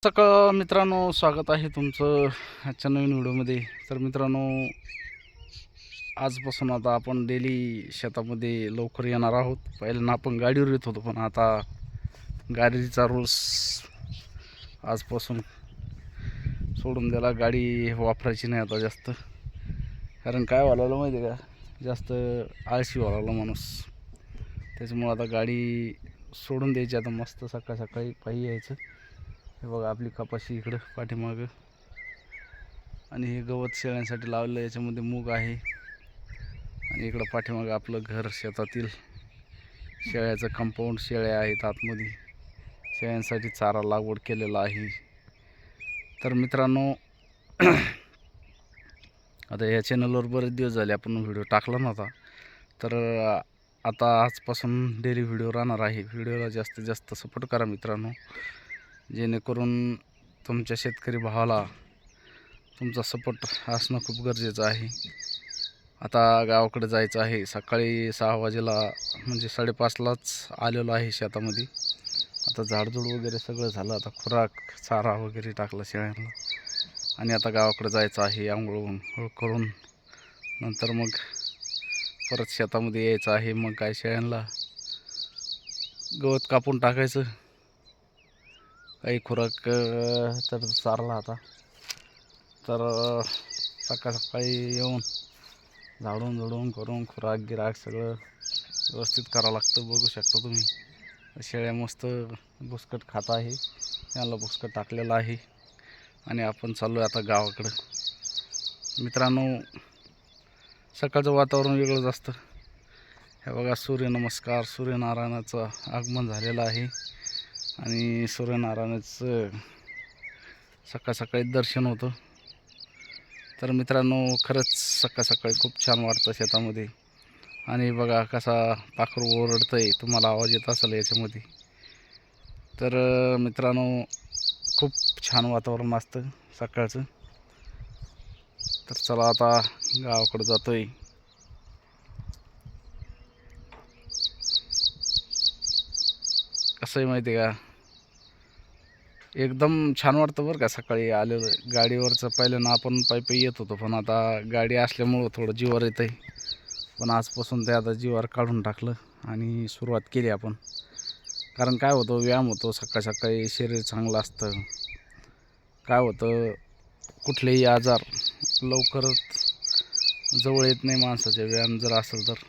सकाळ मित्रांनो, स्वागत आहे तुमचं आजच्या नवीन व्हिडिओमध्ये. तर मित्रांनो, आजपासून आता आपण डेली शेतामध्ये लवकर येणार आहोत. पहिल्यांदा आपण गाडीवर येत होतो, पण आता गाडीचा रूल्स आजपासून सोडून द्यायला. गाडी वापरायची नाही आता जास्त. कारण काय व्हायला माहिती आहे का, जास्त आळशी व्हायला माणूस. त्याच्यामुळं आता गाडी सोडून द्यायची. आता मस्त सकाळ सकाळी पायी यायचं. हे बघा आपली कपाशी इकडं पाठीमागं, आणि हे गवत शेळ्यांसाठी लावलं. याच्यामध्ये मूग आहे, आणि इकडं पाठीमागं आपलं घर, शेतातील शेळ्याचं कंपाऊंड. शेळ्या आहेत आतमध्ये, शेळ्यांसाठी चारा लागवड केलेला आहे. तर मित्रांनो, आता या चॅनलवर बरेच दिवस झाले आपण व्हिडिओ टाकला नव्हता. तर आता आजपासून डेली व्हिडिओ राहणार आहे. व्हिडिओला जास्तीत जास्त सपोर्ट करा मित्रांनो, जेणेकरून तुमच्या शेतकरी भावाला तुमचा सपोर्ट असणं खूप गरजेचं आहे. आता गावाकडे जायचं आहे. सकाळी 6 वाजेला म्हणजे 5:30लाच आलेलो आहे शेतामध्ये. आता झाडझूड वगैरे सगळं झालं. आता खुराक चारा वगैरे टाकला शेळ्यांना, आणि आता गावाकडे जायचं आहे. आंघोळ करून नंतर मग परत शेतामध्ये यायचं आहे. मग काय शेळ्यांना गवत कापून टाकायचं, काही खुराक तर चारला. आता तर सकाळ सकाळी येऊन झाडून झुडून करून खुराक गिराक सगळं व्यवस्थित करावं लागतं. बघू शकता तुम्ही, शेळ्या मस्त बुसकट खात आहे. त्यांना बुसकट टाकलेलं आहे, आणि आपण चाललो आहे आता गावाकडं. मित्रांनो, सकाळचं वातावरण वेगळंच असतं. हे बघा, सूर्यनमस्कार, सूर्यनारायणाचं आगमन झालेलं आहे, आणि सूर्यनारायणाचं सकाळ सकाळी दर्शन होतं. तर मित्रांनो, खरंच सकाळ सकाळी खूप छान वाटतं शेतामध्ये. आणि बघा कसा पाखरू ओरडतं आहे, तुम्हाला आवाज येत असेल याच्यामध्ये. तर मित्रांनो, खूप छान वातावरण असतं सकाळचं. तर चला आता गावाकडे जातो आहे. कसं आहे माहिती आहे का, एकदम छान वाटतं बरं का सकाळी आलेलं. गाडीवरचं पहिल्यांदा आपण पायी येत होतो, पण आता गाडी असल्यामुळं थोडं जीवावर येतं आहे. पण आजपासून ते आता जीवावर काढून टाकलं आणि सुरुवात केली आपण. कारण काय होतं, व्यायाम होतो सकाळ सकाळी, शरीर चांगलं असतं. काय होतं, कुठलेही आजार लवकर जवळ येत नाही माणसाच्या, व्यायाम जर असेल तर.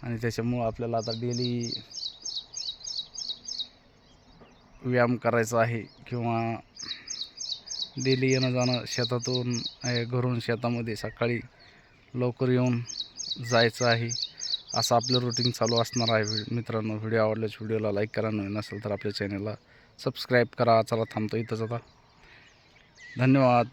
आणि त्याच्यामुळं आपल्याला आता डेली व्यायाम करायचा आहे, किंवा डेली येणं जाणं शेतातून, घरून शेतामध्ये सकाळी लवकर येऊन जायचं आहे. असं आपलं रुटीन चालू असणार आहे. मित्रांनो, व्हिडिओ आवडल्यास व्हिडिओला लाईक करा, नवीन असेल तर आपल्या चॅनलला सबस्क्राईब करा. चला थांबतो इथंच आता. धन्यवाद.